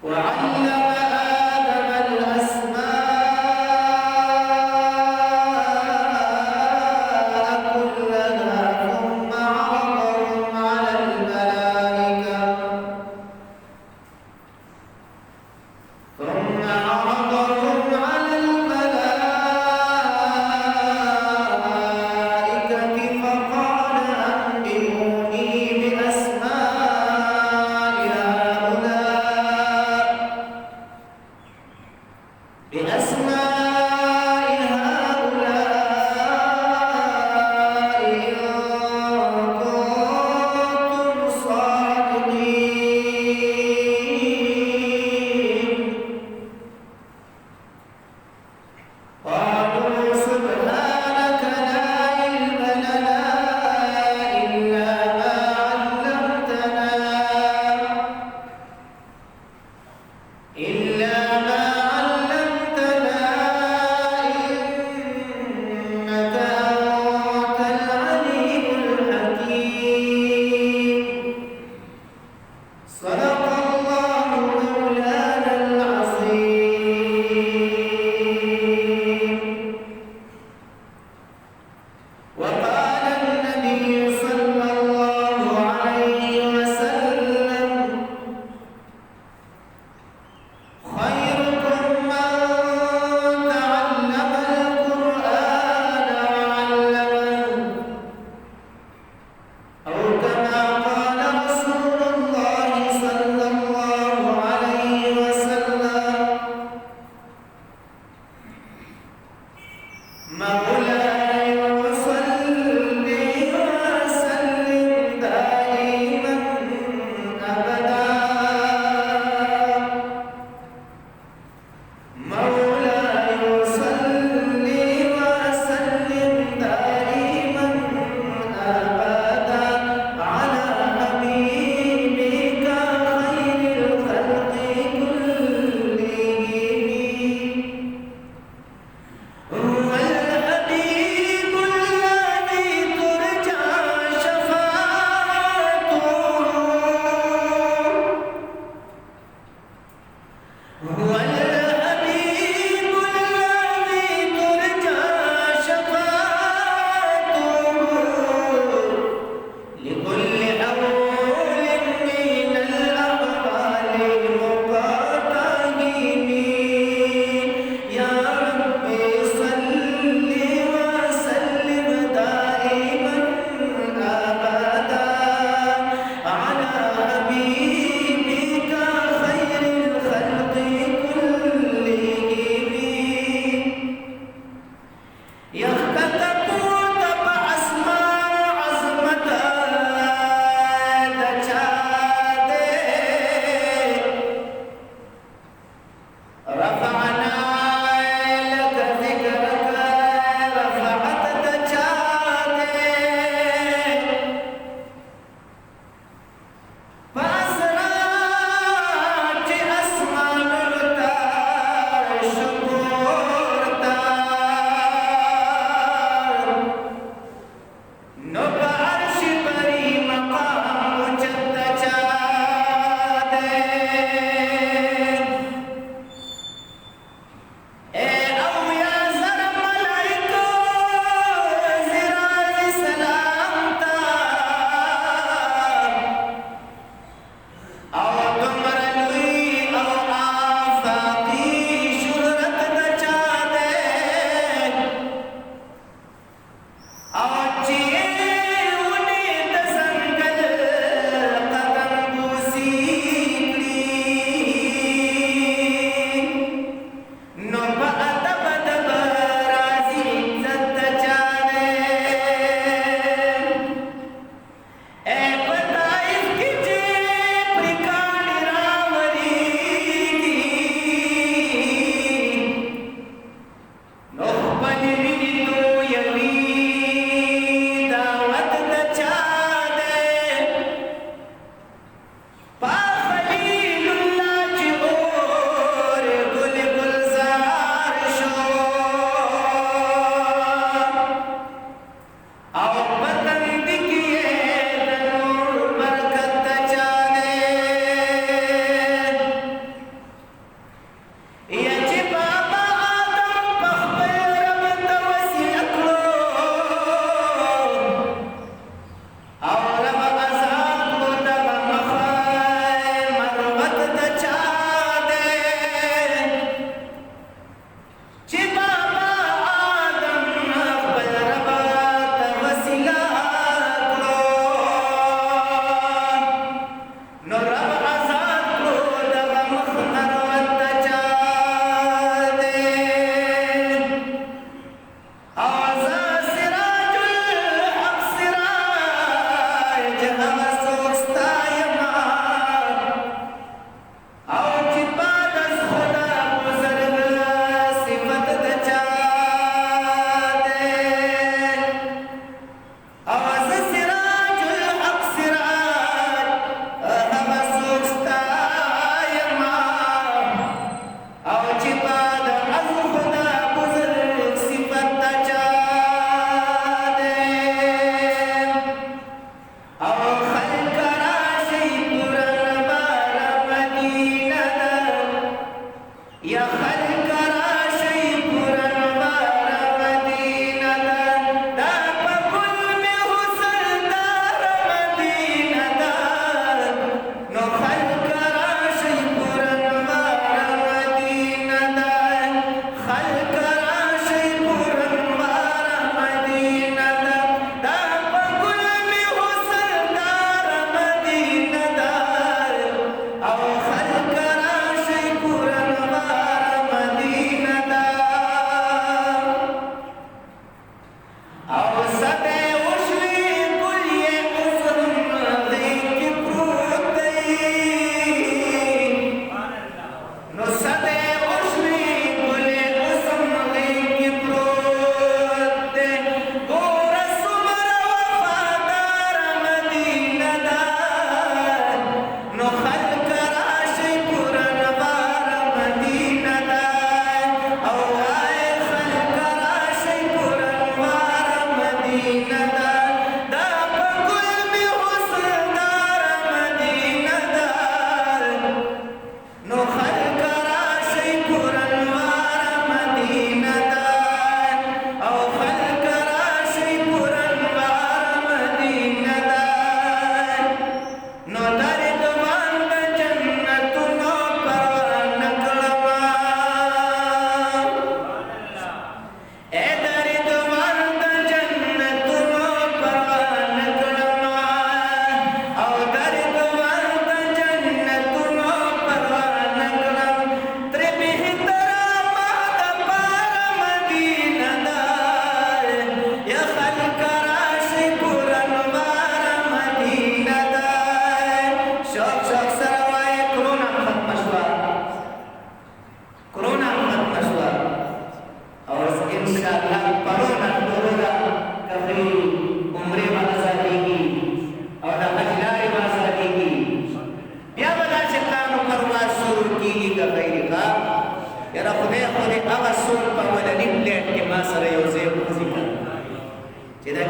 وعلم آدم الأسماء كلها ثم عرضهم على الملائكة فقال أنبئوني بأسماء هؤلاء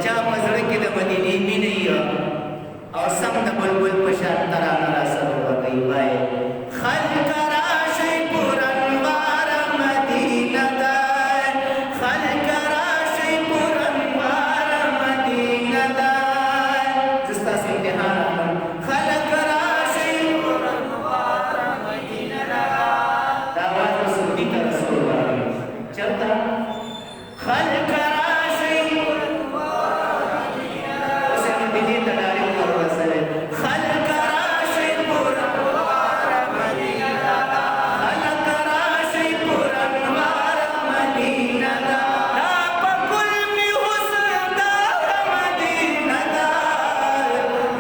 چا په زړه کې د مدینې مینه وي او سم د بلبل په شان ترانه راسره وکړي وایي خلک راشئ پرانواره مدینه ده خلک راشئ پرانواره مدینه ده زه ستاسو امتحان اخلم خلک راشئ پرانواره مدینه ده دا اواز رسولي ته رسول وایي چېرته خلک راشئ پرانواره مدینه ده اوس یې مدینې ته ډایرکټ ورسوي خلک راشئ پرانواره مدینه ده خلک راشئ پرانواره مدینه ده دا په ګل مې حسنداره مدینه ده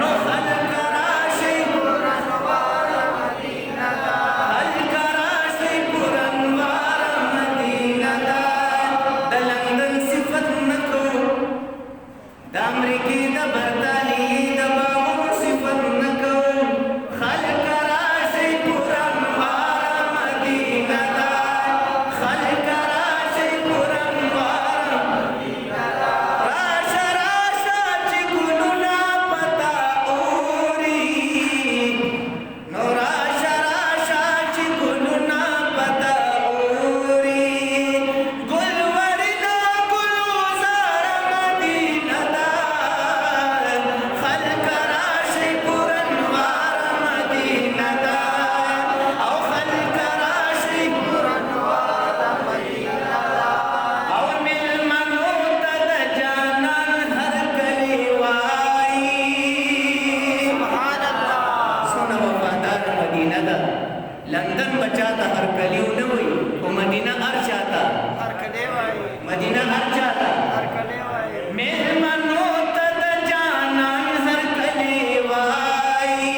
نو خلک راشئ پرانواره مدینه ده خلک راشئ پرانواره مدینه ده د لندن صفت نه کوو د امریکې د برطانیې د باغونو صفت نه کوو خلک راشئ پرانواره مدینه ده خلک راشئ پرانواره مدینه ده راشه راشه چې ګلونه پتا اوري نو راشه راشه چې ګلونه پتا اوري ګل ورنا ګلزار مدینه ده خلک راشئ پرانواره مدینه ده او خلک راشئ پرانواره مدینه ده او مېلمنو ته د جانان هر کلی وایي سبحان الله څومره وفاداره مدینه ده لندن بچا ته هر کلی ونه وایي خو مدینه هر چا ته مدینه هر چا ته مېلمنو ته د جانان هر کلی وایي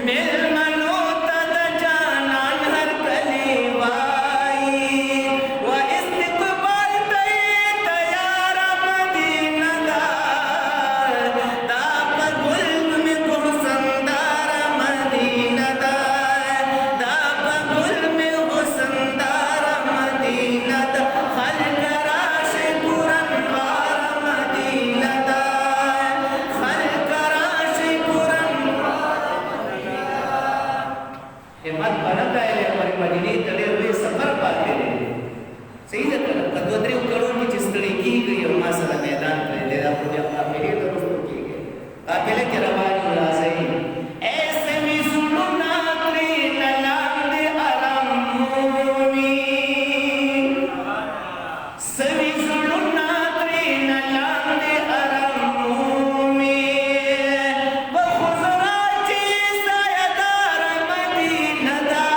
مېلمنو ته د جانان هر کلی وایي و استقبال ته یې تیاره مدینه ده دا په ګل مې ګلسنداره مدینه ده دا په ګل مې ګلسنداره مدینه ده خلک راشئ پرانواره مدینه ده خلک راشئ پرانواره مدینه ده همت به نه پایلی پر مدینې ته ډېر لوی سفر پاتې دی صحیح ده که نه که دوه درې کلو کې چې ستړي کېږئ او ما سره میدان پرېږدی دا خو بیا قافلې ته رسو کېږئ قافله کې روان یو راځئ ایسه وي زړونه ترېنه لاندې ارام مومي سوي زړونه ترېنه لاندې ارام مومي په خزرا چې سایه‌داره مدینه ده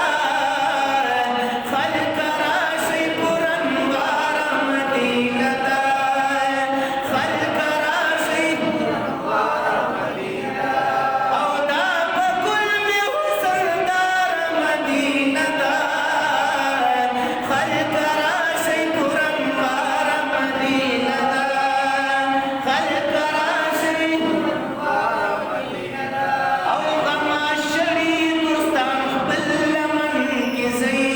خلک راشئ پرانواره مدینه ده خلک راشئ پرانواره مدینه ده او دا په ګل مې حسنداره مدینه ده خلک راشئ پرانواره مدینه ده خلک راشئ پرانواره مدینه ده او غما شړي دوستان خپل لمن کې ځای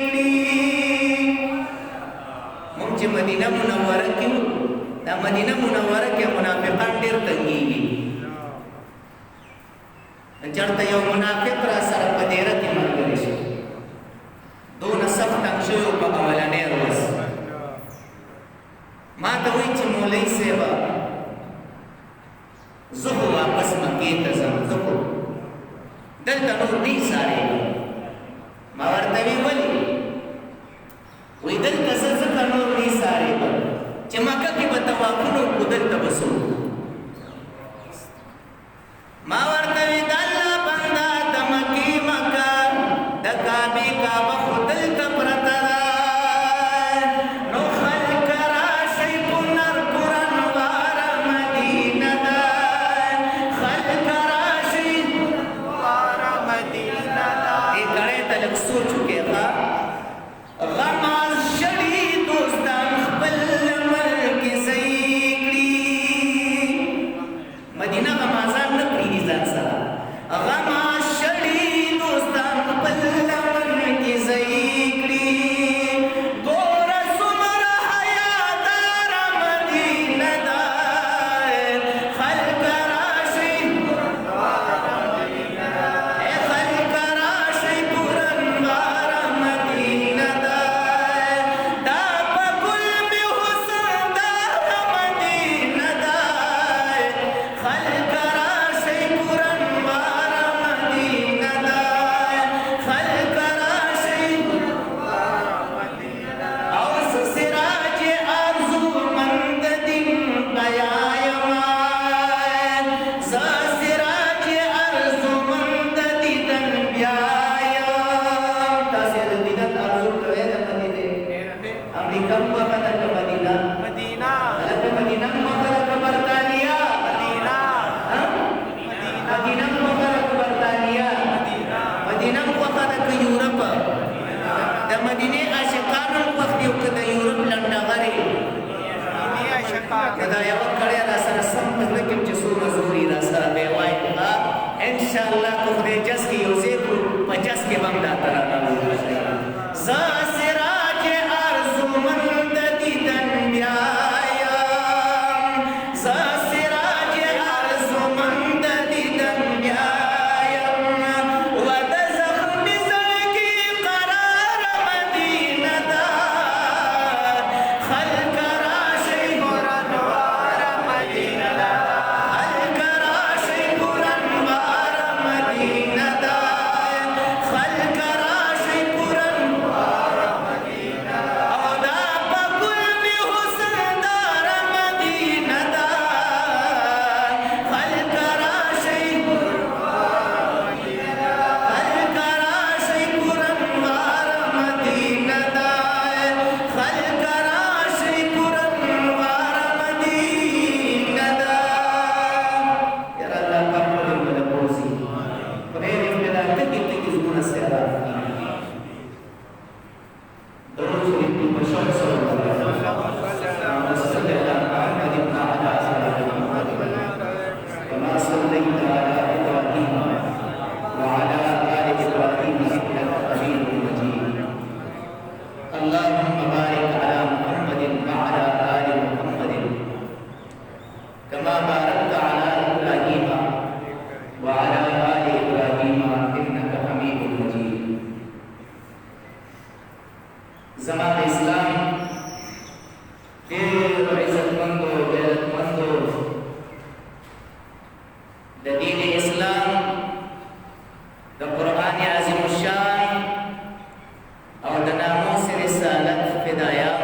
کړي موږ چې مدینه منوره کې وو دا مدینه منوره کې منافقان ډېر تنګېږي چېرته یو منافق را سره په دیره کې ملګری شو دونه سخت تنګ شوی و په اولنۍ ورځ ما ته وایي چې مولوي صاحبه زه خو واپس مکې ته ځم زه خو دلته نور نه ایسارېږم ما ورته وی ولې وایي دلته زه ځکه نور نه ایسارېږم چې مکه کې به طوافونه وکړو دلته به څه وکړو ما ورته وی د الله بنده د مکې مکه د کعبې کعبه خو دلته پرته ده نو خلک راشئ پنر پرانواره مدینه ده خلک راشئ پرانواره مدینه ده ای کړی ته لږ سوچ وکړې ښه غم شړي دوستان خپل ملک ځای کړي مدینه غمازان نه پرېږدي ځان سره دا یو کړی را سره سم په زړه کې چې څومره زوري را سره دی وایي انشاءالله که خدای جس کې یو ځای کړو په جس کې به هم دا ترانه زه سراج ارزومند دیدن بیایم زه سراج ارزومند دیدن بیایم و د زخمي زړګي قرار مدینه ده خلک راشئ ګورنوار مدینه ده خلک راشئ ګورنوار مدینه ده خلک راشئ ګورنوار مدینه او دا په ګل مې حسن دار مدینه ده خلک راشئ ګورنوار مدینه خلک راشئ ګورنوار مدینه ده خلک راشئ ګورنوار مدینه ده یاره الله پاک دې موږ له پوزي خدای دې موږ له ټکي ټکي زړونه سره درود شریف په مشهور صلی الله علیه وسلم صلی الله علیه كما صليت على ابراهيم وعلى ال ابراهيم انك حميد مجيد اللهم بارك على محمد وعلى ال محمد كما باركت على ابراهيم وعلى ال ابراهيم انك حميد مجيد زمان اسلام ډېر عزتمندو غیرتمندو د دین اسلام د قرآن عظیم الشان او د ناموس رسالت فدایان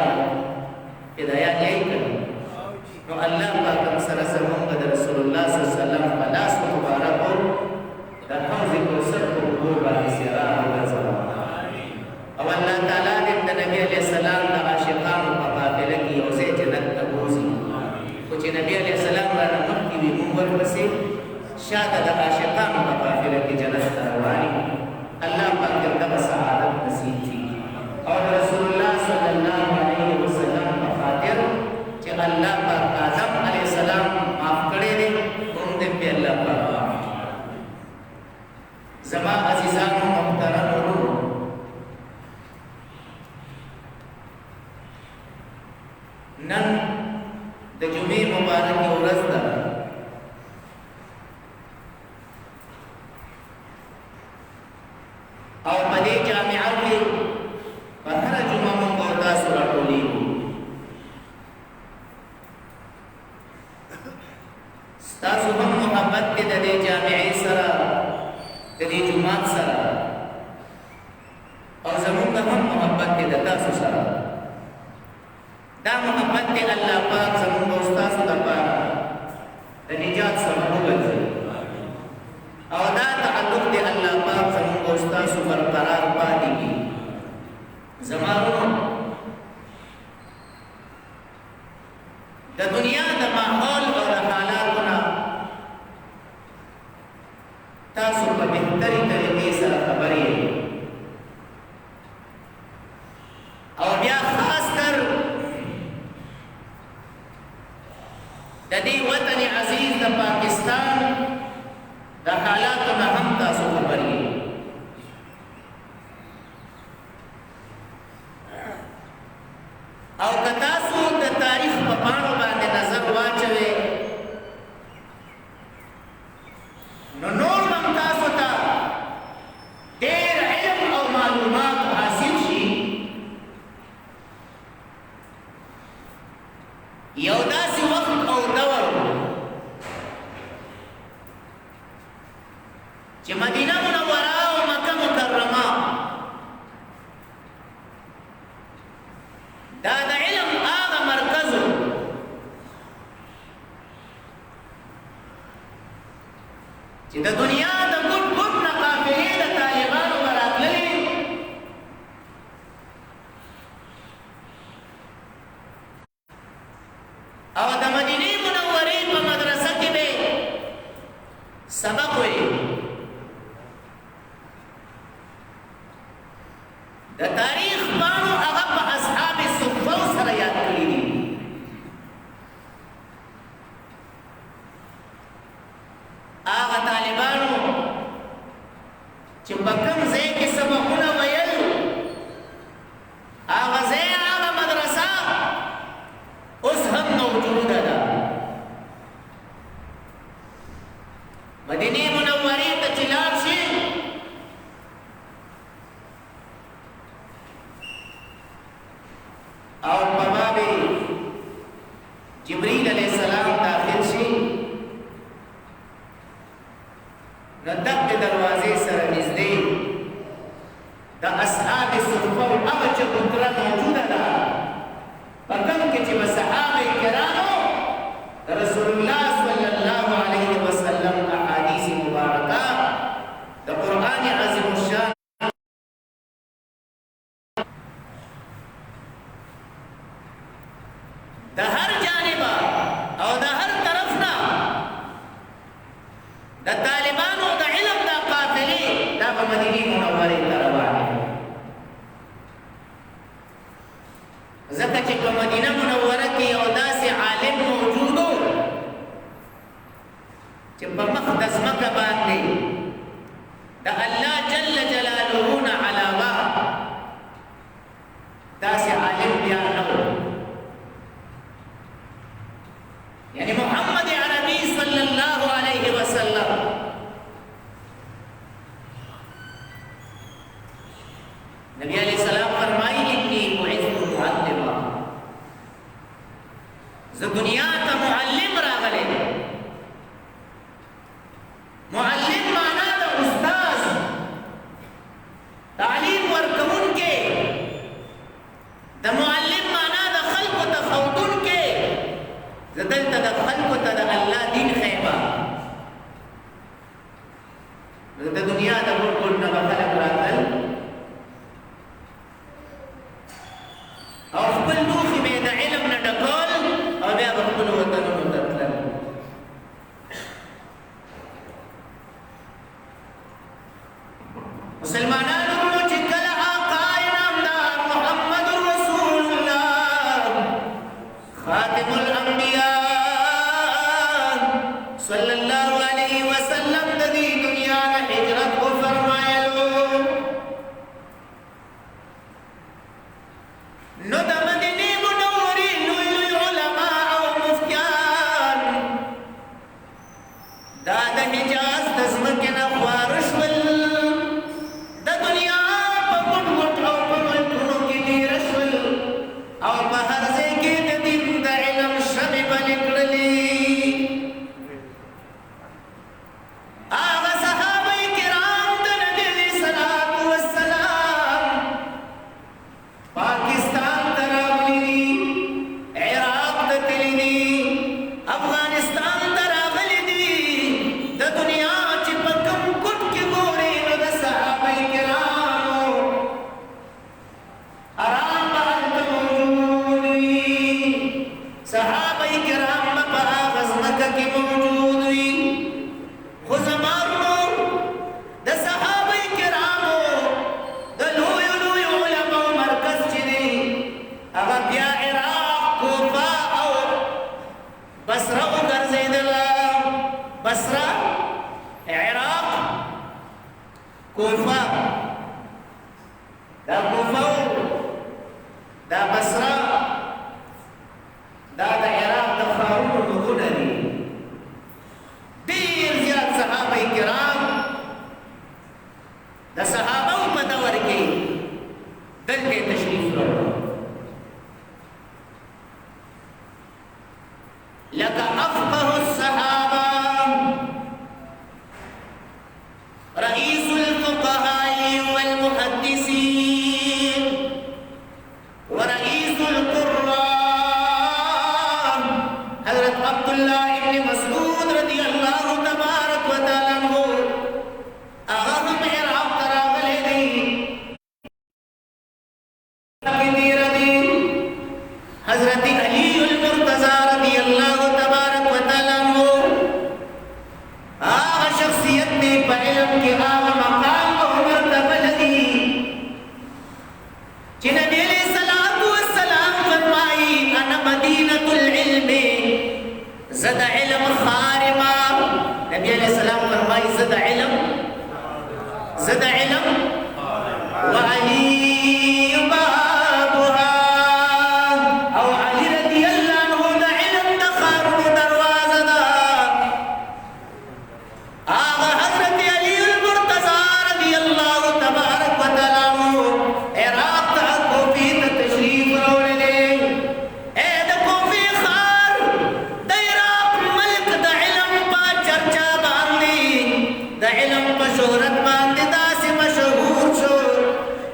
یې کړي نو الله پاک هم سره زموږ د رسول الله صلی الله علیه وسلم په لاس مبارکو د حوض کوثر په اوبو باندې سیراب وګرځوه او الله تعالی دې د نبی علیه السلام د عاشقانو په قافله کې یو ځای جنت ته بوځي خو چې نبی علیه السلام رانه مخکې وي موږ ورپسې شاته د عاشقانو په قافله کې جنت ته روان یو الله پاک دې دغه سعادت نصیب کړي او د رسول الله صلی الله علیه وسلم په خاطر چې الله پاک آدم علیه السلام معاف کړی دی هم دې په الله پاک معاف کړي زما عزیزانو محترمو نن د جمعې مبارکه ورځ ده او په دې جامعه کې په هره جمعه موږ تاسو راټولېږو ستاسو هم محبت دی د دې جامعې سره د دې جومات سره او زموږ هم محبت دی د تاسو سره دا محبت دی الله پاک زموږ او ستاسو لپاره د نجات سبب وګرځي او دا تعلق دی الله پاک زموږ او ستاسو برقرار پاتې کړي زما ورونو د دنیا د ماحول او د حالاتو نه تاسو په بهتري طریقې سره خبر یې او بیا خاص کر د دې وطن عزیز د پاکستان د حالاتو نه هم تاسو خبر یې او که تاسو د تاریخ په پاڼو باندې نظر واچوئ نو نور هم تاسو ته ډېر علم او معلومات حاصل شي یو داسې وخت او دور چې مدینه منوره او مکه مکرمه دا د علم هغه مرکز چې د دنیا د ګوټ ګوټ نه قافلې د طالبانو به راتللې او د مدینې منورې په مدرسه کې به سبق وي چې په کوم ځای کې سبقونه ویل هغه ځای هغه مدرسه اوس هم موجوده ده. مدینه منورې ته چې لاړ شي او په باب جبريل علیہ السلام داخل شي نو دغه دروازې سره نږدې د اصحاب الصفه او هغه چې کوتره موجوده ده په کوم کې چې صحابه کرامو رسول الله صلی الله علیه وسلم احادیث مبارکه د قران عظیم الشان د هر جانب او د هر طرف نه د طالبانو د علم د قافلې دا په مدینه منورې ته روانې ځکه چې په مدینه منوره کې یو داسې عالم موجود و چې په مخ د ځمکه باندې د الله جل جلاله نه علاوه داسې عالم بیا نه و. یعنی محمد عربی صلی اللہ علیہ وسلم نبی علیہ السلام فرمائی انی بعثت معلما ز دنیا تا معلم راغلے معلم مانا دا استاذ تعلیم ورکون کے دا معلم مانا دا خلق و تفوتن کے زدلتا دا خلق تا دا اللہ دین خیبا دا دنیا دا بلکل نبا خلق راتل او خبل لوخی بے دا علم ندکول او بیا بخبل وطنو تطلل. مسلمانانو چکل آقای نامدار محمد رسول اللہ خاتم الانبیاء صلی اللہ علیہ وسلم دی دنیا نہ ہجرت کو فرمایلو نو د مدینه منورې لوی لوی علما او مفتیان دا د حجاز د ځمکې نه خوار شول د دنیا په ګوټ ګوټ او په ملکونو کې تېر شول او په هر ځای کې د دین د علم شمې بلې کړلې. هغه صحابه کرام د نبي علیه الصلاة والسلام پاکستان ته راغلي دي عراق ته تللي دي افغانستان ته راغلي دي د دنیا چې په کوم ګوټ کې ګورې نو د صحابه کرامو آرام به هلته موجود وي صحابه کرام به په هغه ځمکه کې موجود وي خو زما ورونو د صحابه کرامو د لویو لویو علماو مرکز چې دی هغه بیا عراق کوفه او بصره وګرځېدله بصره عراق کوفه دا کوفه دا بصره دا د عراق د ښارونو نومونه دي. ډېر زیات صحابه کرام د صحابو په دور کې دلته تشریف راوړل لکه افقه الصحابه رئيس الفقهاء والمحدثين ورئيس القراء حضرت عبد الله بن مسعود رضي الله تبارك وتعالى عنه اغم عراق تراغلي دي حضرت علی المرتضى رضی اللہ تبارک وتعالی عنہ آغا شخصیت نے پا علم کے آغا مقام و مرتبہ لدی چی نبی علیہ السلام فرمائی انا مدینة العلم زدہ زد علم وعلي بابها او علي رضی اللہ عنہ دا علم دا خارون دروازه دا آغا حضرت علی المرتضی رضی اللہ تبارک و تعالی عنہ عراق تا کوفی تا تشریف روڑلے اے دا کوفی خار دا عراق ملک دا علم پا چرچا باندی دا علم پا شہرت باندی دا سی مشہور شو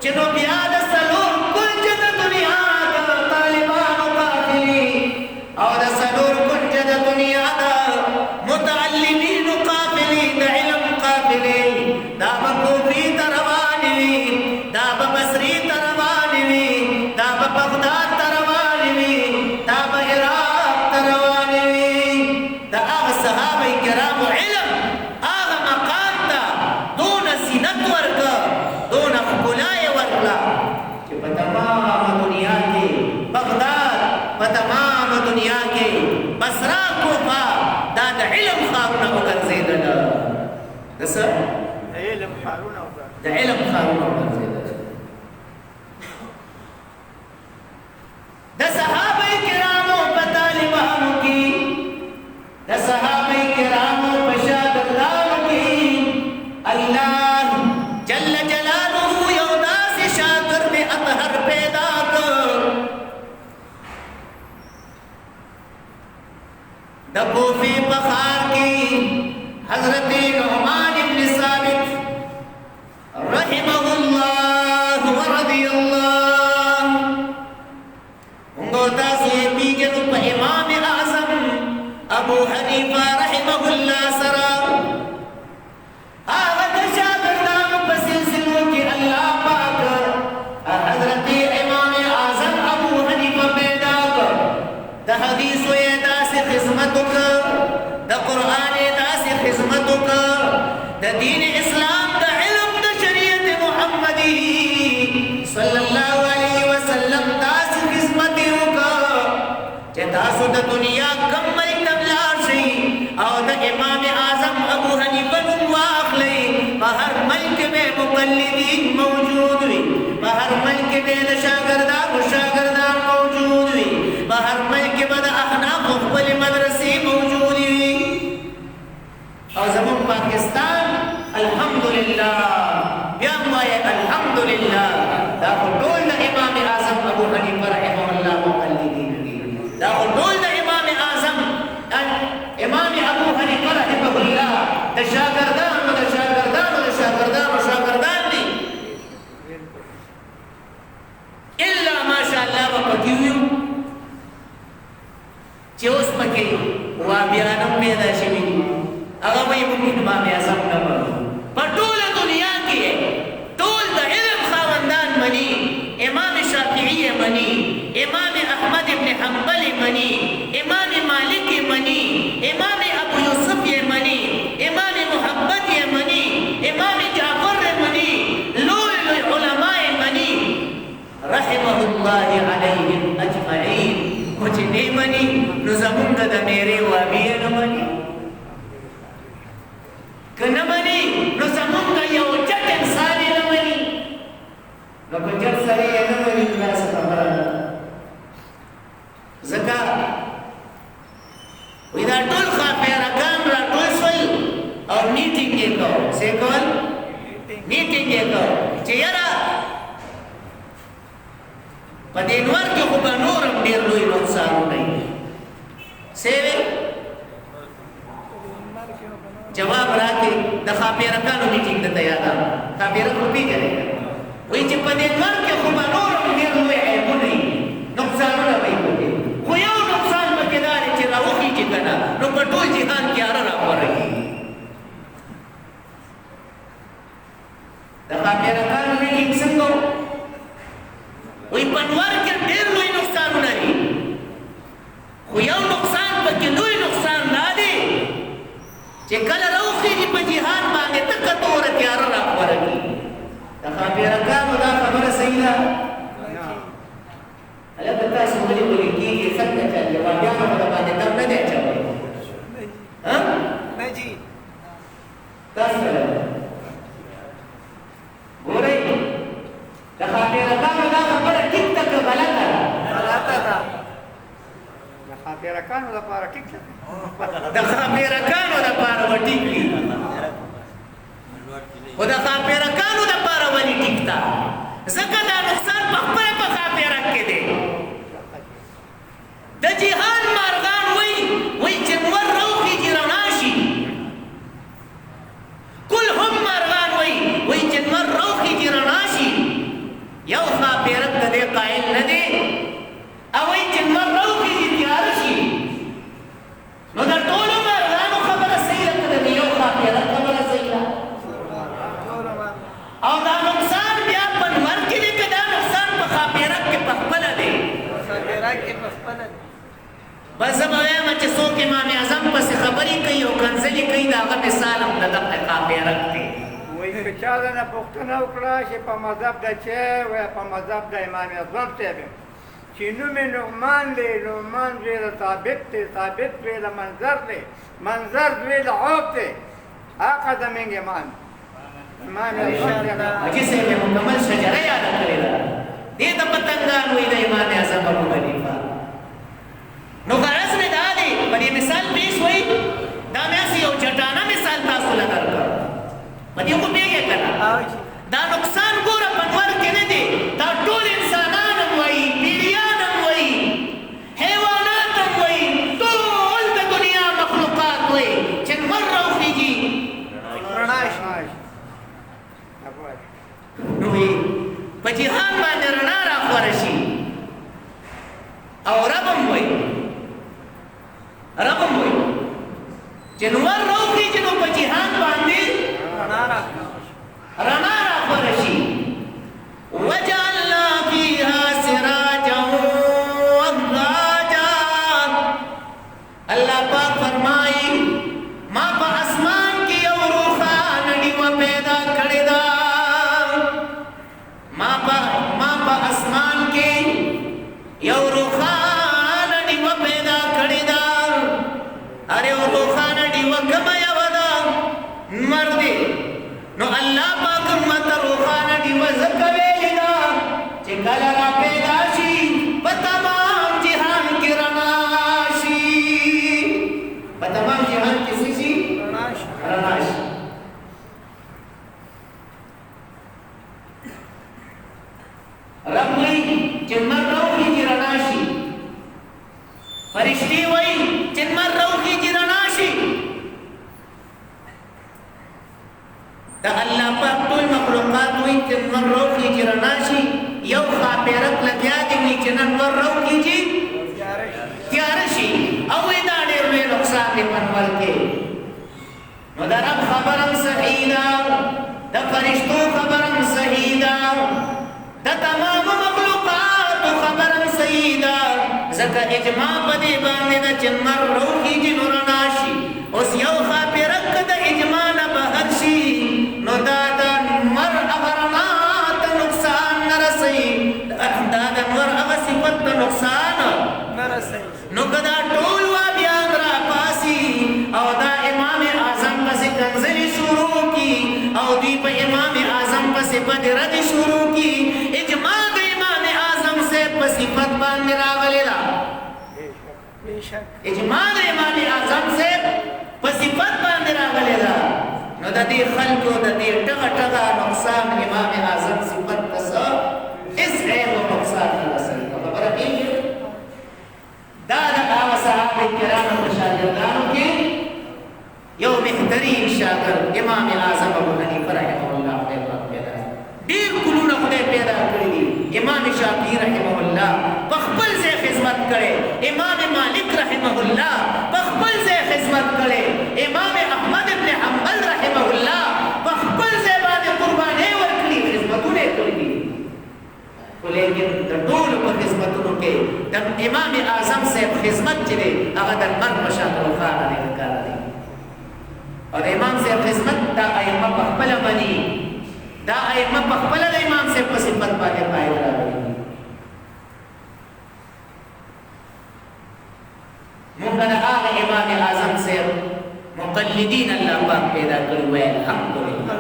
چنو بیاد سلور کنج دا دنیا دا طالبان و قافلی او دا سلور کنج دا دنیا دا متعلمین و قافلی دا علم قافلی دا با کوفی تروانی دا با بصری تروانی دا با بغداد تروانی دا با عراق تروانی دا آغا صحابہ کرام علم آغا مقام دا دون زینت ورکا دون خبلائے ورکلا کہ بتمام دنیا کے بغداد بتمام دنیا کے بسرا کوفا دا دا علم خارونا وگرزیدنا دسا علم خارون او دا علم خارونا وگرزیدنا دا صحابہ کراموں پا طالبانوں کی دا صحابہ کراموں پا شاگردانوں کی اللہ جل جلالہ یودا سے شاگرد اطہر پیدا کر دا کوفی بخار کی حضرت نعمان بن ثابت رحمہ اللہ ورضی اللہ انگو تاسی بیجت پا امام اعظم ابو حنیفہ رحمہ اللہ سرا آغت شاگردان پا سلسلوں کی اللہ پاک حضرت امام اعظم ابو حنیفہ پیدا کر دا حدیث و ایدا سے خدمتوں کا دا قرآن ایدا سے خدمتوں کا دا دین اسلام دا علم دا شریعت محمدی صلی اللہ علیہ وسلم دا سے خدمتوں کا چہ تاسو دا دنیا کمل تبلار شئی او دا امام اعظم ابو حنیفہ نواق لئی بہر ملک میں مقلدین موجود ہوئی بہر ملک میں دا شاگردان موجود ہوئی بہر ملک میں دا احناف اخبر مدرسی موجود ہوئی اور زمان پاکستان الحمدللہ بیاموائے الحمدللہ دا خدول دا امام اعظم ابو حنیفہ رحمہ اللہ مقلدین دا خدول دا امام اعظم امام ابو حنیفہ رحمہ اللہ دا شاگردان دی اللہ ماشاءاللہ وپکیویو چه اوس پکې وابیانم پیدا شوي دي هغه وایي موږ امام اعظم نه منو په ټوله دنیا کې ټول د علم خاوندان مني امام شافعي مني امام احمد ابن حنبل مني امام مالک مني امام ابو یوسف مني امام محمد مني امام جعفر مني لوی علماء مني رحمه الله عليهم اجمعين کچھ نہیں منی نو زمونږ د میرے وابیه نه مني که نه مني نو زمونږ یو چټ انسان یې نه مني نو په چټ سره یې نه مني نو داسې خبره ده ځکه وایي دا ټول ښاپیرکان راټول شول او میټینګ یې کول څه یې کول میټینګ یې کول چې یاره په دې نور کې خو به نورم ډېر لوی نقصانونه وي څه جواب راکړي د ښاپیرکانو میټینګ درته یادوم ښاپیرک خو پېژنې وایي چې په دې نور کې خو به نورم ډېر لوی عیبونه وي نقصانونه به یې وکړي خو یو نقصان پکې دا دی چې راوخېږي که نه نو په ټول جهان کې اره راغوره کېږي د ښاپیرکانو میټینګ څنګه وی پنوار کې ډېر لوی نقصانونه دي خو یو نقصان پکې لوی نقصان دا دی چې کله راوخېږي په جهان باندې تکه توره تیاره راخوره کېږي د ښاپیرکانو دا خبره صحیح ده هلکه تاسو ولې ولې کېږي څنګه چې جوابیانو به باندې تم نه دی اچولی نه جي تاسو پیرکانو لپاره ټیک ده د خاپیرکانو لپاره وټیک دي خو د خاپیرکانو لپاره ولې ټیک ده ځکه دا نقصان په خپله په خاپیرک کې دی د جهان مارغان وایي چې نور راوخیږي رڼا شي کل هم مارغان وایي چې نور راوخیږي رڼا شي یو خاپیرک د دې قایل نه دی او وایي چې نور راوخیږي تیاره شي نو د ټولو مارغانو خبره صحیح ده که د یو خاپیرک خبره صحیح ده او دا نقصان بیا په نور کې دی که دا نقصان په خاپیرک کې په خپله دی بس زه به وایم چې څوک امام اعظم پسې خبرې کوي او کنځلې کوي د هغه مثال هم د دغه خاپیرک دی وایي که چا نه پوښتنه وکړه چې په مذهب د چی وایي په مذهب د امام اعظم صاحب یم چې نوم یې نعمان دی نعمان زوی د ثابت دی ثابت زوی د منظر دی منظر زوی د عوف دی آقا زمینګ امام امام اعظم حاجي صاحب یې مکمل شجره یاده کړې ده دې ته پتنګان وایي د امام اعظم ابو حنیفه نو غرض مې دا دی په دې مثال پیش وایي دا مې هسې یو چټانه مثال تاسو له درکړ په دې خو پوهېږې که نه دا نقصان ګوره په نور کې نه دی دا ټول انسانان هم وایي پیریان هم وایي حیوانات هم وایي ټول د دنیا مخلوقات وایي چې نور راوخیږي رڼا شي نو په جهان باندې رڼا راخوره شي او رب هم وایي چې نور راوخیږي نو په جهان باندې رڼا راخوره شي وجعلنا فيها سراجا وهاجا الله پاک فرمایي ما په اسمان کې یو روښانه ډیوه پیدا کړې ده ما په اسمان کې یو روښانه ډیوه پیدا کړې ده اره او روښانه ډیوه کومه یوه ده لمر دی نو الله پاک ماته روښانه ډیوه ځکه ویلې ده چې کله را پیدا شي په تمام جهان کې رڼا شي په تمام جهان کې څه شي رڼا شي رب وایي چې لمر راوخیږي رڼا شي فرشتې وایي چې لمر راوخیږي رڼا شي د الله پاک ټول مخلوقات وایي چې لمر راوخیږي رڼا شي یو خاپیرک لګیا دی وایي چې نن لمر راوخیږي تیاره شي او وایي دا ډېر لوی نقصان دی په نور کې نو د رب خبره هم صحیح ده د فرشتو خبره هم صحیح ده د تمامو مخلوقاتو خبره هم صحیح ده ځکه اجماع په دې باندې ده چې لمر راوخیږي نو رڼا شي اوس یو خاپیرک د اجماع نه بهر شي نو دا د لمر هغه رڼا ته نقصان نه رسوي دا د لمر هغه صفت ته نقصان نه رسوي نو که دا ټول وابیان راپاسي او دا امام اعظم پسې کنځلې شروع کي او دوی په امام اعظم پسې بدې ردې شروع کي اجماع د امام اعظم صاحب په صفت باندې راغلې ده اجماع د امام اعظم صاحب په صفت باندې راغلې ده نو د دې خلکو د دې ټغه ټغه نقصان امام اعظم صفت ته څه هېڅ عیب او نقصان نه رسوي خبره کېږي دا د هغه صحابه کرامو په شاګردانو کې یو بهترین شاګرد امام اعظم ابو حنیفه رحمه الله ډېر ګلونه خدای پیدا کړي دي امام شافعي رحمه الله په خپل ځای خدمت کړی امام مالک رحمه الله په خپل ځای خدمت کړی امام احمد ابن حنبل رحمه الله په خپل ځای باندې قربانۍ ورکړي خدمتونه یې کړي دي خو لیکن د ټولو په خدمتونو کې د امام اعظم صاحب خدمت چې دی هغه د لمر په شان روښانه دی ښکاره دی او د امام صاحب خدمت دا ائمه په خپله مني دا ائمه په خپله د امام صاحب په صفت باندې قایل راغلي موږ د هغه امام اعظم صاحب مقلدین الله پاک پیدا کړي وای الحمدلله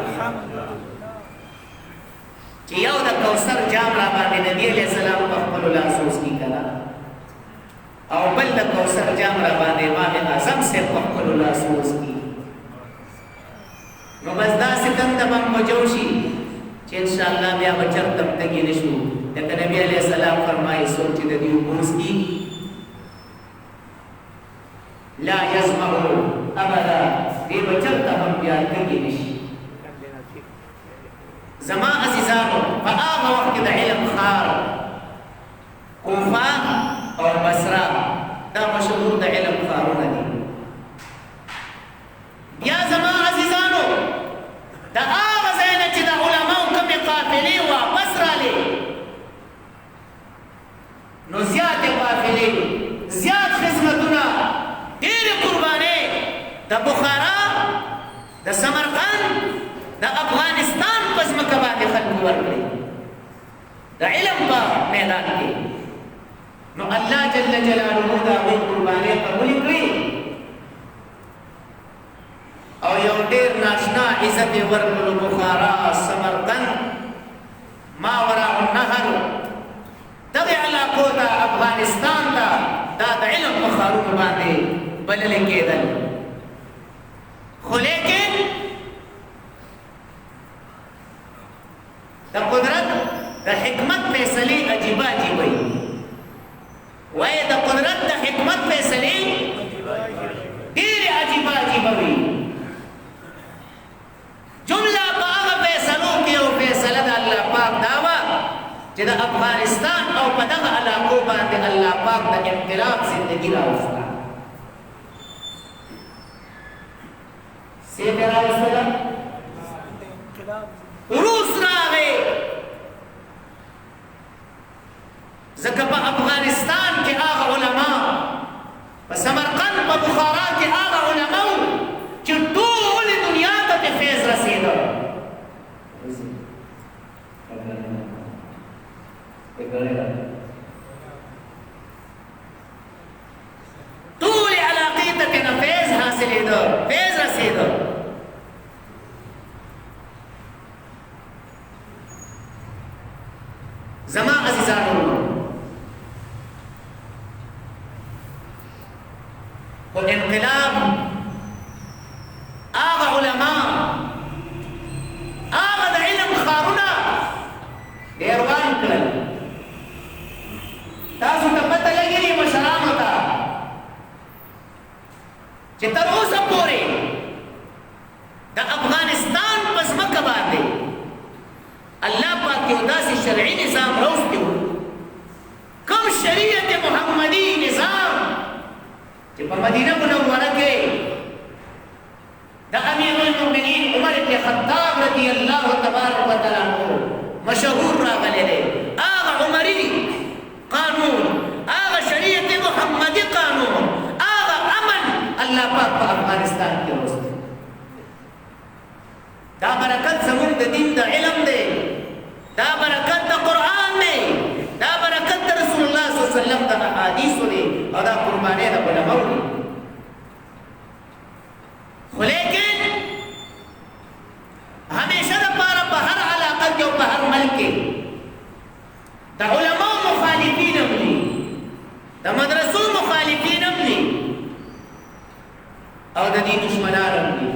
چې یو د کوثر جام را باندې نبی علیہ السلام په خپل لاسو کې کړه او بل د کوثر جام را باندې امام اعظم سے خپل الله سوز کی نو بس دا ستن د بم بجوشي چې ان شاء الله بیا بچر تب تګی نشو د نبی علیہ السلام فرمایي سوچ د دې اوس کی لا يسمعوا ابدا دې بچر تب بیا تګی نشي زما عزیزانو په هغه وخت د علم خار کوفه او بصره دا مشهور د علم خارونه دي بیا زما عزیزانو د هغه ځای نه چې د علماو کومې قافلې واپس رالې نو زیاتې قافلې زیات خدمتونه ډېرې قربانۍ د بخارا د سمرقند د افغانستان په ځمکه باندې خلکو ورکړي د علم په میدان کې نو الله جل جلاله دا غوښ قرباني قبول کړي او یو ډېر ناشنا عزت ورکړو بخارا سمرقند ماوراء النهر دغه علاقو ته افغانستان ته دا د علم په خارونو باندې بلل کېدل خو لیکن د قدرت د حکمت فیصله عجیبه عجیبه وای د قدرت د حکمت فیصله ډېر عجیبه عجیبه وي جمله په هغه فیصلو کې او فیصله د الله پاک دا و چې د افغانستان او په دغه علاقو باندې الله پاک د انقلاب زندگی راوسته سیده راوسته روس راغی ځکه په افغانستان کې هغه علما په سمرقند په بخارا کې هغه علما چې ټولې دنیا ته فیض رسېده ټولې علاقې ته کنه فیض حاصلېده فیض رسېده زما عزیزانو و انقلاب آغا علماء آغا دا علم خارونا دیروان کرل تاسو تا پتا لگی لی مشرانو تا چه تر اوسا پوری دا افغانستان پس مکہ باندے اللہ پاک کی اداسی شرعی نظام روستی ہو کم شریعت محمدی نظام چې په مدینه منوره کې د امیر المؤمنین عمر بن خطاب رضی الله تبارک وتعالى عنہ مشهور راغلی دی هغه عمری قانون هغه شریعت محمدی قانون هغه امن الله پاک په افغانستان کې راوست دا برکت زموږ د دین د علم دی دا برکت د قرآن دی دا برکت د رسول الله صلی الله علیه وسلم د احادیثو دی او دا قربانۍ د علماو دی خو لیکن همیشه دپاره په هر علاقه کې او په هر ملک کې د علماو مخالفین هم دي د مدرسو مخالفین هم دي او د دین دشمنان هم دي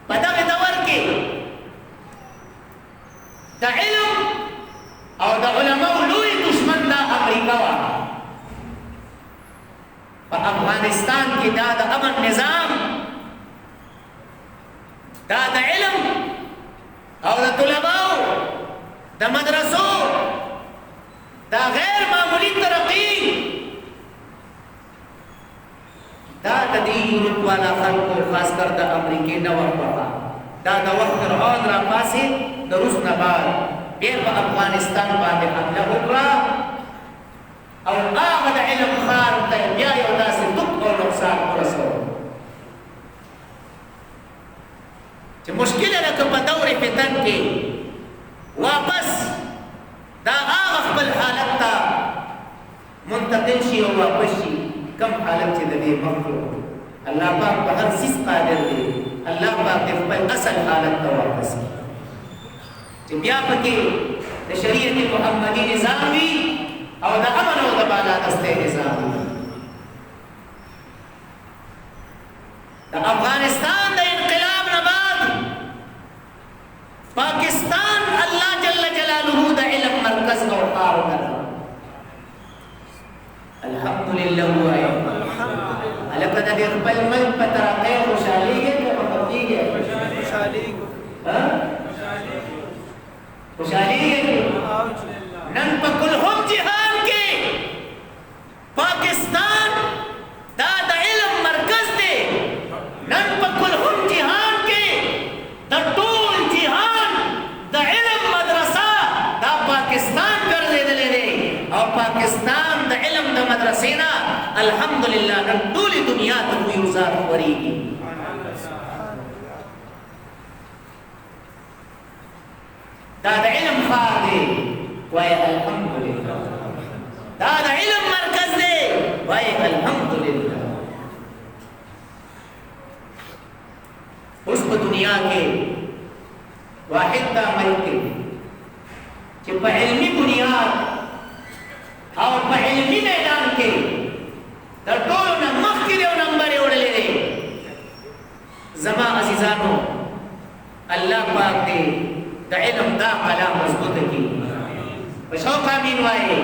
په دغه دور کې د علم او د علماو لوی دشمن دا امریکا وه په افغانستان کې دا د امن نظام دا د علم او د طلباو د مدرسو دا غیر معمولی ترقی دا د دې یورپ والا خلکو خاص کر د امریکې نه ورپخه دا د وخت فرعون را پاسې د روس نه بعد بیا په افغانستان باندې حمله وکړه او هغه د علم خار ته بیا یو داسې دک او نقصان ورسول چې مشکله ده که په دور فتن کې واپس دا هغه خپل حالت ته منتقل شي او واپس شي کم حالت چې د دې مخلوق الله پاک په هر څیز قادر دی الله پاک خپل اصل حالت ته واپس چې بیا پکې د شریعت محمدي نظام وي او د امن او د بالادستۍ نظام. د افغانستان د انقلاب نه بعد پاکستان الله جل جلاله د علم مرکز او ښار وګرځاوه. الحمدلله وایو الکه د دې خپل ملک په ترقۍ خوشحالېږي که په خفګېږي؟ خوشحالېږي. نن په کلهم جهان کې پاکستان دا د علم مرکز دی. نن په کلهم جهان کې د ټول جهان د علم مدرسه دا پاکستان ګرځېدلی دی او پاکستان د علم د مدرسې نه الحمدلله نن ټولې دنیا ته فیوزات خورېږي. دا د علم ښار دی وایه الحمدلله. دا د علم مرکز دی وایه الحمدلله. اوس په دنیا کې واحد دا ملک دی چې په علمي بنیاد او په علمي میدان کې د ټولو نه مخکې دی او نمبر یې وړلی دی. زما عزیزانو الله پاک دی د علم دا قلا مضبوطه کړي. په شوق امین وایي.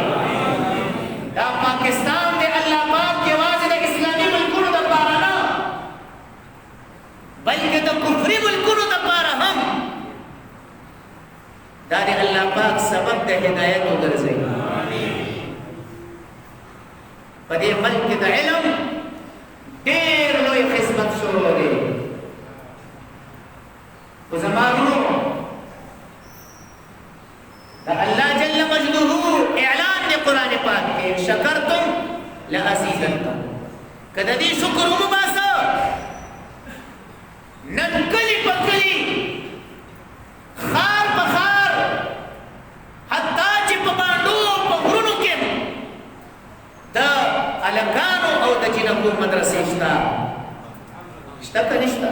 دا پاکستان دی الله پاک یوازې د اسلامي ملکونو دپاره نه بلکې د کفري ملکونو دپاره هم دا د الله پاک سبب د هدایت وګرځوي. په دې ملک کې د علم ډېر لوی خدمت شروع دی. خو زما ورونو د الله جل مجدوه اعلان دی قرآن پاک کې شکرتم لازیدنکم. که د دې شکر وباسه نن کلي په کلي خار په خار حتی چې په باندو او په غرونو کې د هلکانو او د جنکو مدرسې شته. شته که نشته؟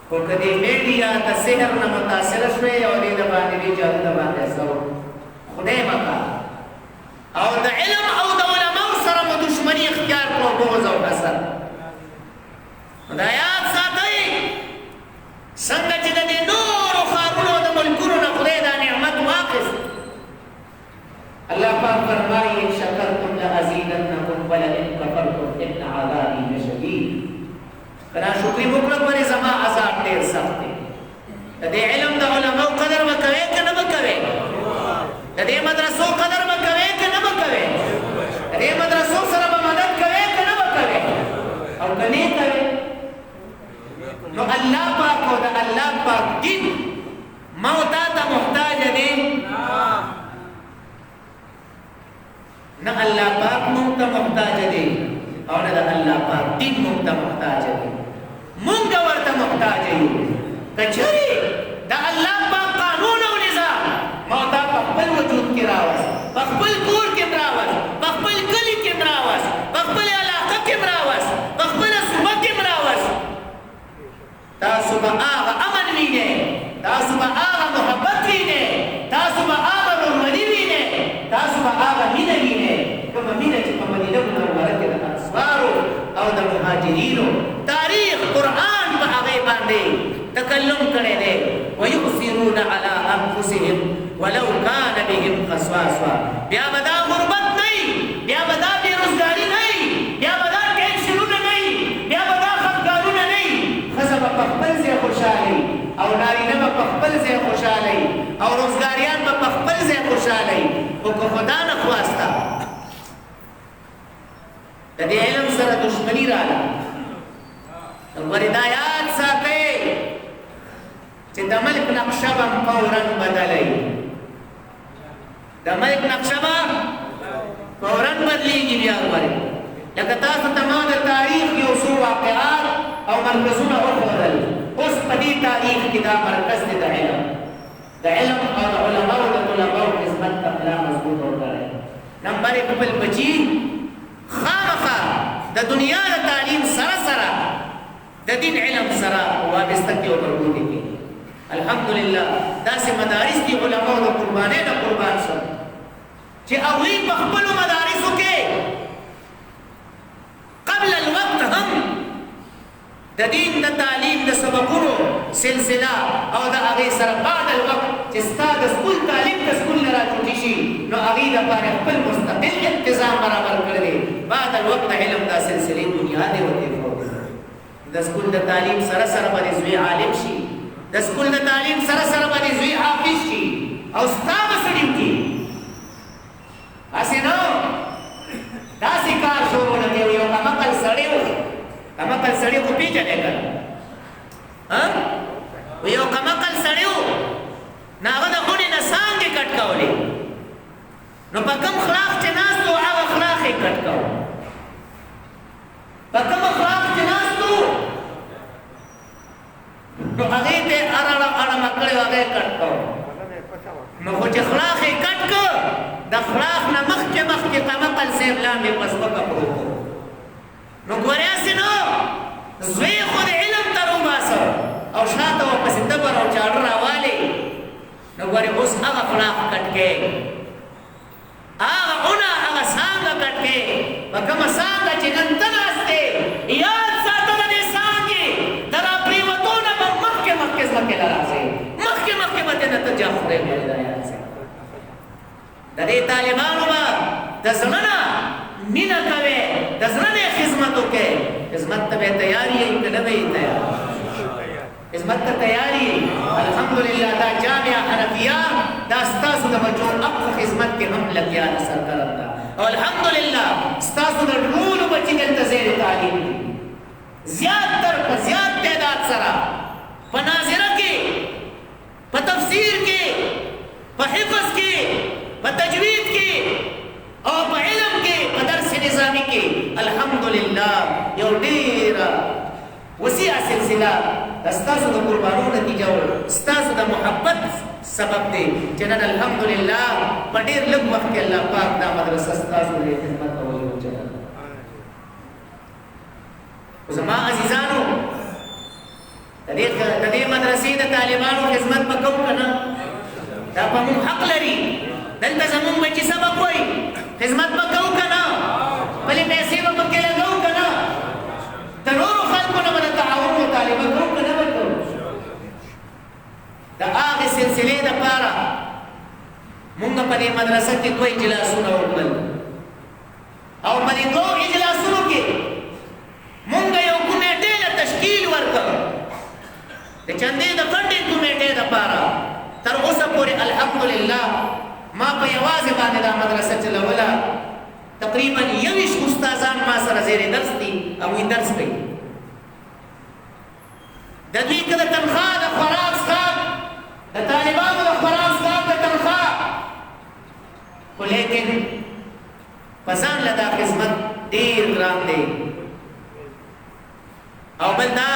خو که دې میډیا د سحر نه متاثره شوې او دې د باندې دې جادو د باندې اثر خدای مکا او د علم او د علماو سره مو دشمني اختیار کړو بغض او حسد. دا یاد ساتئ څنګه چې د دې نورو ښارونو د ملکونو نه خدای دا نعمت واخیست. الله پاک فرمایي ان شکرتم لازیدنکم ولئن کفرتم ان عذابی لشدید. که ناشکري وکړه ګورې زما عذاب ډېر سخت دی. د دې علم د علماو قدر به کوې که نه به کوې؟ د دې مدرسو قدر به کوې که نه به کوې؟ د دې مدرسو سره به مدد کوې که نه به کوې؟ او که نه کوې نو الله پاک او د الله پاک دین ما او تا ته محتاج دی؟ نه الله پاک موږ ته محتاج دی او نه د الله پاک دین موږ ته محتاج دی. موږ ورته محتاج یو. که چېرې د الله پاک قانون او نظام ما تا په خپل وجود کې راوست، په خپل کور کې م راوست، په خپل کلي کې م راوست، په خپلې علاقه کې م راوست، په خپله صوبه کې م راوست، تاسو به هغه امن وینئ، تاسو به هغه محبت وینئ، تاسو به هغه ورورولي وینئ، تاسو به هغه مینه وینئ کومه مینه چې په مدینه منوره کې د انصارو او د مهاجرینو تاریخ قرآن په هغې باندې تکلم کړی دی. ویؤثرون علی انفسهم ولو کان بهم خصاصه. بیا به دا غربت نه وي، بیا به دا بېروزګاري نه وي، بیا به دا ټینشنونه نه وي، بیا به دا خفګانونه نه وي. ښځه به په خپل ځای خوشحاله وي او نارینه به په خپل ځای خوشحاله وي او روزګاریان به په خپل ځای خوشحاله وي. خو که خدا نه خواسته د دې علم سره دشمني راغله. ورې دا یاد ساتئ چې د ملک نقشه به فورا بدلوي. د ملک نقشه به فورا بدلېږي. بیا ورې لکه تاسو ته ما د تاریخ یو څو واقعات او مرکزونه وښودل. اوس په دې تاریخ کې دا مرکز دی د علم، د علم او د علماو د طلباو خدمت ته ملا مضبوط وکړئ. نمبر یې خپل بچي خامخا د دنیا د تعلیم سره سره د دین علم سره وابسته کې او مربوطې کې. الحمدلله داسې مدارس دي علماء د قربانۍ نه قربان شول چې هغوی په خپلو مدارسو کې قبل الوقت هم د دین د تعلیم د سبقونو سلسله او د هغې سره بعد الوقت چې ستا د سکول تعلیم د سکول نه راچوټي شي نو هغې دپاره خپل مستقل انتظام برابر کړی دی بعد الوقت د علم دا سلسلې بنیادې وظیفه د سکول د تعلیم سره سره به زوی عالم شي د سکول د تعلیم سره سره به زوی حافظ شي او ستا به څه ډیوټي هسې نه داسې کار شروع نه کوي یو کمقل سړی و کمقل سړی خو پېژنې که نه یو کمقل سړی و نو هغه د خونې نه څانګې کټ کولې نو په کوم خلاق چې ناست و هغه خلاق یې کټ کو په کوم خلاق چې ناست و نو هغې ته اړه کړې و هغه یې کټ کو نو خو چې خلاق یې کټ کو د خلاق نه مخکې کمقل صاحب لاندې په ځمکه پروت و نو ګورې هسې نو زوی خو د علم ته روباسه او شاته ورپسې دبر او چاړه راوالې نو ګورې اوس هغه خلاق کټ کې هغه اونه هغه څانګه کټ کې په کومه څانګه چې نن ته ناست دی یاد ساته د دې څانګې د راپرېوتو نه به مخکې ځمکې له راځې مخکې به دې نه ته جا خدای مړې دا یاد سه د دې طالبانو به د زړه نه مینه کوې د زړه نه خدمت وکړې خدمت ته به تیار یې که نه به یې تیار خدمت ته تیار یې الحمدلله دا جامعه حنفیه دا ستاسو د بچو په خدمت کې هم لګیا ده سرګرم ده او الحمدلله ستاسو د ټولو بچي دلته زیر تعلیم دي زیات تعداد سره په ناظره کې په تفسیر کې په حفظ کې په تجوید کې او په علم کې په درس نظامی کې الحمدلله یو ډیره وسیعه سلسله ستاسو د قربانو نتیجه و ستاسو د محبت سبب دی چې نن الحمدلله په ډېر لږ وخت کې الله پاک دا مدرسه ستاسو د خدمت کولو وجه زما عزیزانو د دې مدرسې د طالبانو خدمت به کوو که نه دا په موږ حق لري دلته زمونږ بچي سبق وایي خدمت به کوو که نه خپلې پیسې به پکې لګوو که نه د نورو خلکو نه به د تعاون مطالبه کوو که نه به کوو د هغې سلسلې دپاره مونږ په دې مدرسه کې دوه اجلاسونه وکړل او په دې دوه اجلاسونو کې مونږ یو کمیټې له تشکیل ورکړ د چندې د فنډینګ کمیټې دپاره تر اوسه پورې الحمدلله ما په یوازې باندې دا مدرسه چلوله تقریبا 21 استادان ما سره زیر درس دي هغوی درس کوي د دوی که د تنخوا د خوراک څښاک د طالبانو د خوراک څښاک د تنخوا خو لیکن په ځان له دا خدمت ډېر ګران دی او بل دا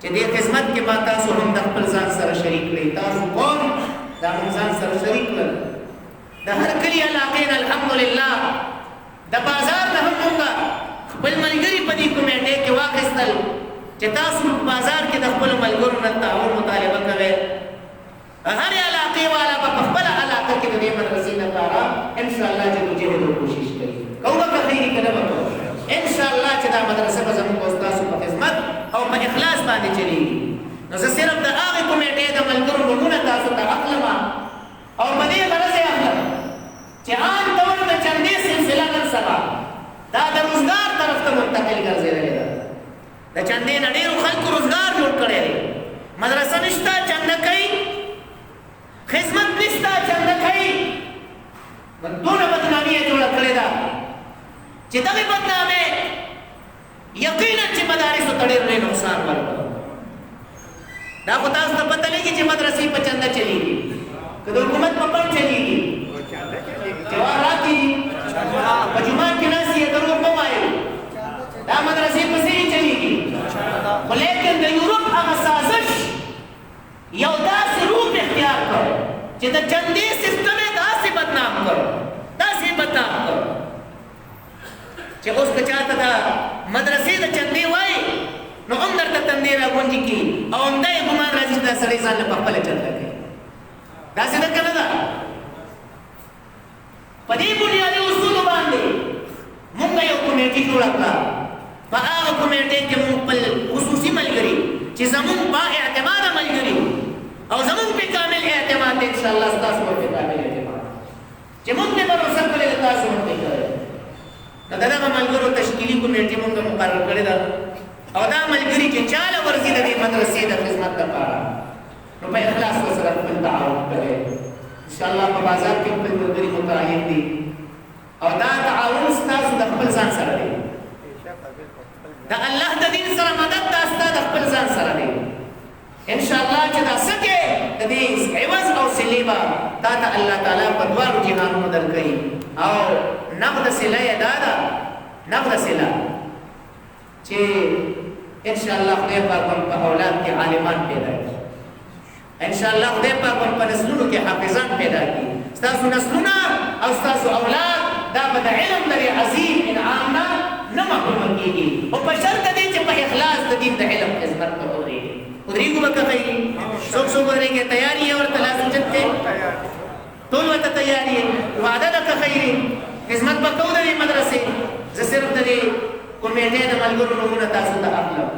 چې دې خدمت کې ما تاسو هم د خپل ځان سره شریک کړئ تاسو قوم دا هم ځان سره شریک کړل د هر کلي علاقې نه الحمدلله د بازار نه هم مونږ خپل ملګري په دې کمیټې کې واخیستل چې تاسو په بازار کې د خپلو ملګرو نه تعاون مطالبه کوئ هرې علاقې والا به په خپله علاقه کې د دې مدرسې لپاره انشاءالله جدوجهد او کوشش کوي کوو به که خیري که نه به کوو انشاءالله چې دا مدرسه به زموږ او ستاسو په خدمت او په اخلاص باندې چلېږي نو زه صرف د هغې کمیټې د ملګرو نومونه تاسو ته اخلم او په دې غرض یې اخلم چې عام طور د چندې سلسله نن سبا دا د روزګار طرف ته منتقل ګرځېدلې ده د چندې نه ډېرو خلکو روزګار جوړ کړی دی مدرسه نشته چنده کوي خدمت نشته چنده کوي دونه بدنامي یې جوړه کړې ده چې دغې بدنامۍ یقینا چې مدارسو ته ډېر لوی نقصان ورکړ دا خو تاسو ته پته لګي چې مدرسې په چنده چلېږي که د حکومت په پړ چلېږي جواب راکړي په جومات کې ناست یې دروغ مه وایو دا مدرسې پسې یې چلېږي خو لیکن د یورپ هغه سازش یو داسې روپ اختیار کړ چې د چندې سیسټم یې داسې بدنام کړ چې اوس که چاته د مدرسې د چندې وایي نو هم درته تندې دې راغونډي کی او همدا یې ګمان راځي چې دا سړی ځان له خپله چلته کوي داسې ده که نه ده په دې بنیادي اصولو باندې مونږ یو کمیټي جوړه کړه په هغه کمیټې کې مونږ خپل خصوصي ملګري چې زمونږ با اعتماده ملګري او زمونږ پې کامل اعتماد دی انشاءالله ستاسو ورته کامل اعتماد چې مونږ پې بروسه کړې ده تاسو ورته کوئ نو د دغه ملګرو تشکیلي کمیټې مونږ مقرر کړې ده او دا ملګري چې چاله ورځي د دې مدرسې د خدمت لپاره نو په اخلاص سره خپل تعاون کوي انشاءالله په بازار کې خپل ملګري متعین دي او دا تعاون ستاسو د خپل ځان سره دی د الله د دین سره مدد دا ستا د خپل ځان سره دی انشاءالله چې دا سکه د دې عوض او صلې به تا ته الله تعالی په دواړو جهانونو درکوي او نقد صله یې دا ده نقد صله چې انشاءالله خدای پاک په اولاد کې عالمان پیدا کړي انشاءالله خدای پاک په نسلونو کې حافظان پیدا کړي ستاسو نسلونه او ستاسو اولاد دا به د علم لري عظیم انعام نه محروم کېږي او په شرط دی چې په اخلاص د دین د علم خدمت ته ودرېږي ودرېږو به که ښایي څوک څوک ودرېږي تیار یې ورته لاس اوچت دی ټول ورته تیار یې وعده ده که ښایي خدمت به کوو د دې مدرسې زه صرف د دې کمیټې د ملګرو نومونه تاسو ته اخلم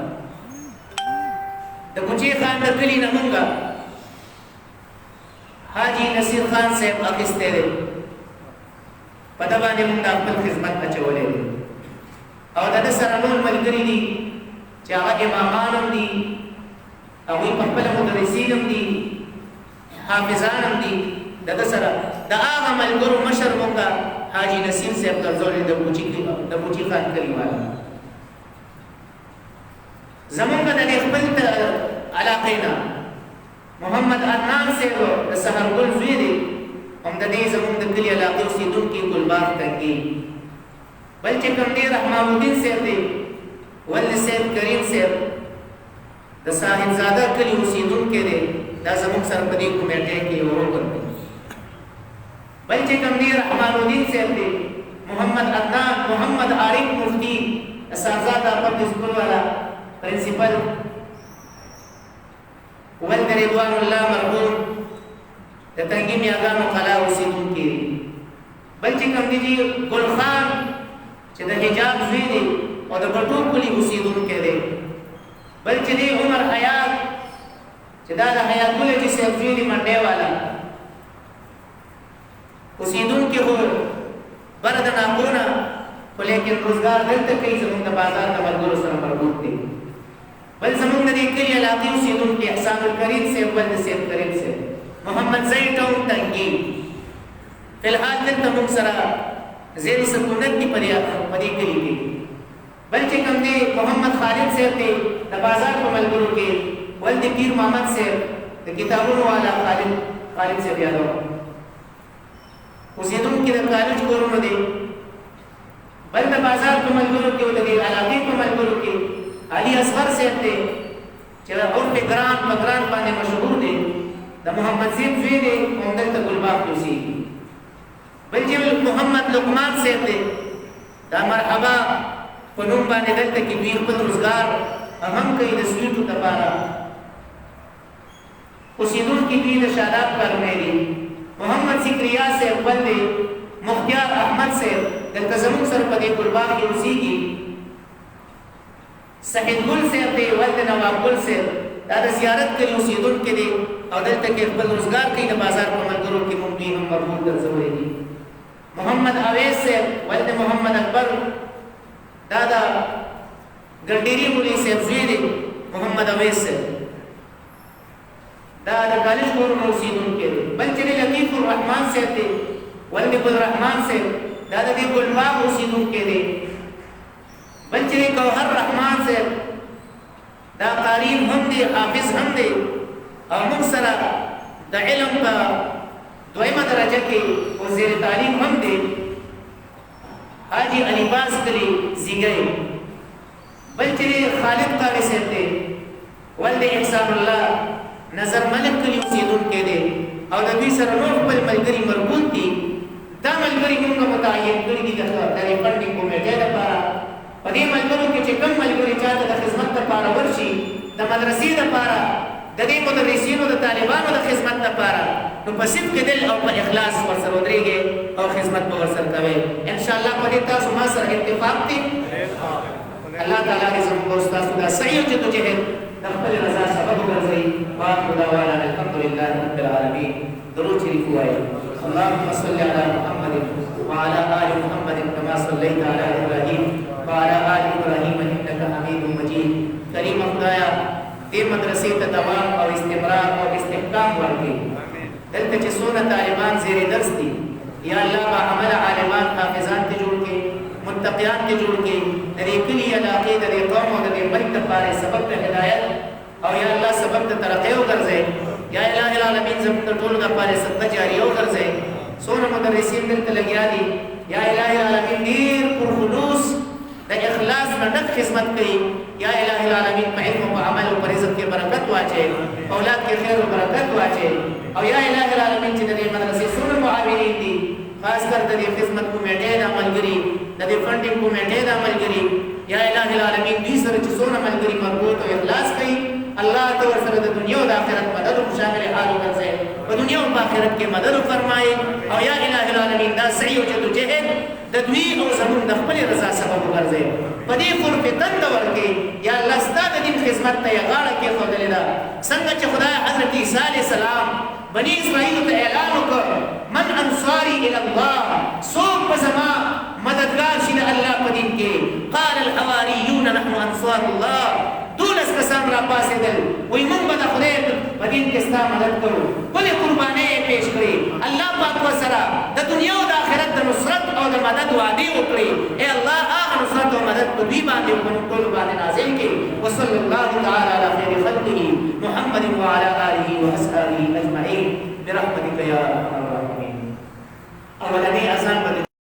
د کوچي خان د کلي نه مونږ حاجي نصیر خان صاحب اخیستی دی په ده باندې مونږ د خپل خدمت اچولی دی او د ده سره نور ملګري دي چې هغه امامان هم دي هغوی په خپله مدرسین هم دي حافظان هم دي د ده سره د هغه ملګرو مشر مونږ حاجي نصیر صاحب ګرځولی د کوچي خان کلي والا زمونږ د دې خپل علاقې نه محمد عدنان صاحب د سهرګل زوی دی هم د دې زمونږ د کلي علاقې اوسېدونکي ګلباغ تنګي بل چې کوم دی رحمان الدین صاحب دی ولي صاحب کریم صاحب د صاحبزاده کلي اوسېدونکی دی دا زمونږ سره په دې کمیټې کې یو رکن دی بل چې کوم دی رحمان الدین صاحب دی محمد عدنان محمد عارف مفتی اساتذه پبلک سکول والا پرنسپل ولد رضوان الله مرحوم د تنګي میاګانو قلا اوسېدونکی دی بل چې کوم دی ګل خان چې د حجاب زوی دی او د بټو کلي اوسېدونکی دی بل چې دی عمر حیات چې دا د حیات ګل چې صاحب زوی دی منډې والا اوسېدونکی هو بره د ناقونه خو لیکن روزګار دلته کوي زمونږ د بازار د ملګرو سره مربوط دی بل زمونږ د دې کلي علاقې اوسېدونکي احسان الکریم صاحب ولد صاحب کریم صاحب محمد زید ټاون تنګي فی الحال دلته موږ سره زیر سکونت دي په دې کلي کې بل چې کوم دی محمد خالد صاحب دی د بازار په ملګرو کې ولد پیر محمد صاحب د کتابونو والا خالد صاحب یادو اوسېدونکي د کالج کورونو دی بل د بازار په ملګرو کې او د دې علاقې په ملګرو کې علي اصغر صاحب دی چې عرف ګران په ګران باندې مشهور دی د محمد زید زوی دی همدلته ګلباغ کې اوسېږي بل چې محمد لقمان صاحب دی دا مرحبا په نوم باندې دلته کې دوی خپل روزګار هم کوي د سویټو دپاره اوسېدونکي دوی د شاداب کارونه دي محمد سکریا صاحب بل دی مختیار احمد صاحب دلته زموږ سره په دې ګلباغ کې اوسېږي سعید ګل صاحب دی ولد نواب ګل صاحب دا د زیارت کلي اوسېدونکي دی او دلته کې خپل روزګار کوي د بازار په ملګرو کې مونږ هم مربوط ګرځولی دي محمد اویس صاحب ولد محمد اکبر دا د ګنډيري مولوي صاحب زوی دی محمد اویس صاحب دا د کالج کورونو اوسېدونکی دی بل چې لطیف الرحمان صاحب دی ولد ګلرحمان صاحب دا د دې ګلباغ اوسېدونکی دی بل چې ګوهر رحمان صاحب دا قاری هم دی حافظ هم دی او موږ سره د علم په دویمه درجه کې وزیر تعلیم هم دی حاجی علی باز کلی زیګی بل چې خالد قاری صاحب دی ولد احسان الله نظر ملک کلی اوسېدونکی دی او د دوی سره نور خپل ملګري مربوط دي دا ملګري موږ متعین کړي دي د فنډینګ کمیټې لپاره په دې ملګرو کې چې کوم ملګري چاته د خدمت لپاره ورشي د مدرسې لپاره د دې مدرسینو د طالبانو د خدمت لپاره نو په صدق دل او په اخلاص ورسره ودرېږئ او خدمت به ورسره کوئ انشاءالله په دې تاسو ما سره اتفاق دی الله تعالی دې زموږ او ستاسو دا سعی او جدوجهد د خپل رضا سبب وګرځوي واخر دعوانا الحمد لله رب العالمین درود شریف ووایئ اللهم صل على محمد وعلى آل محمد كما صليت على إبراهيم وعلى آل إبراهيم إنك حميد مجيد کریم خدایا دې مدرسې ته دوام او استمرار او استحکام ورکړي دلته چې څونه طالبان زیر درس دي یا الله با عمل عالمان حافظان ته جوړ کړي متقیان ته جوړ کړي د دې کلي علاقې د دې قوم او د دې ملک لپاره سبب د هدایت او یا الله سبب د ترقۍ وګرځي یا الٰه العالمین زموږ د ټولو لپاره صدقه جاریه وګرځي څونه مدرسین دلته لګیا دي یا الٰه العالمین ډېر پرخلوص د اخلاص نه ډک خدمت کوي یا الٰه العالمین په علم او عمل او رزق کې برکت واچي اولاد کې خیر او برکت واچي او یا الٰه العالمین چې د دې مدرسې څونه معاونین دي خاص کر د دې خدمت کمیټې د عملګري د دې فنډینګ کمیټې د عملګري یا الٰه العالمین دې سره چې څونه عملګري مربوط او اخلاص کوي الله ته ورسره د دنیا او د آخرت مدد او شامل حال وګرځي په دنیا او آخرت کې مدد فرمایي او یا الٰه العالمین دا سعی او جدوجهد د دوی او زمون د خپل رضا سبب وګرځي په دې قربتن د ورکه یا الله ستاسو د دین خدمت ته غاړه کې خودلې ده څنګه چې خدای حضرت عیسی علیه السلام بنی اسرائیل ته اعلان وکړ من انصاری الی الله سوق بزما مددگار شي د الله په دین کې قال الحواریون نحن انصار الله دولس کسان را پاسېدل وایي موږ به د خدای په دین کې ستا مدد کوو ولې قربانۍ یې پیش کړې الله پاک ورسره د دنیا او د آخرت د نصرت او د مدد وعدې وکړې ای الله هغه نصرت او مدد په دوی باندې په موږ ټولو باندې نازل کړي وصلی الله تعالی علی خیر خلقه محمد وعلى آله وأصحابه أجمعين برحمتك يا أرحم الراحمين. اولنی اذان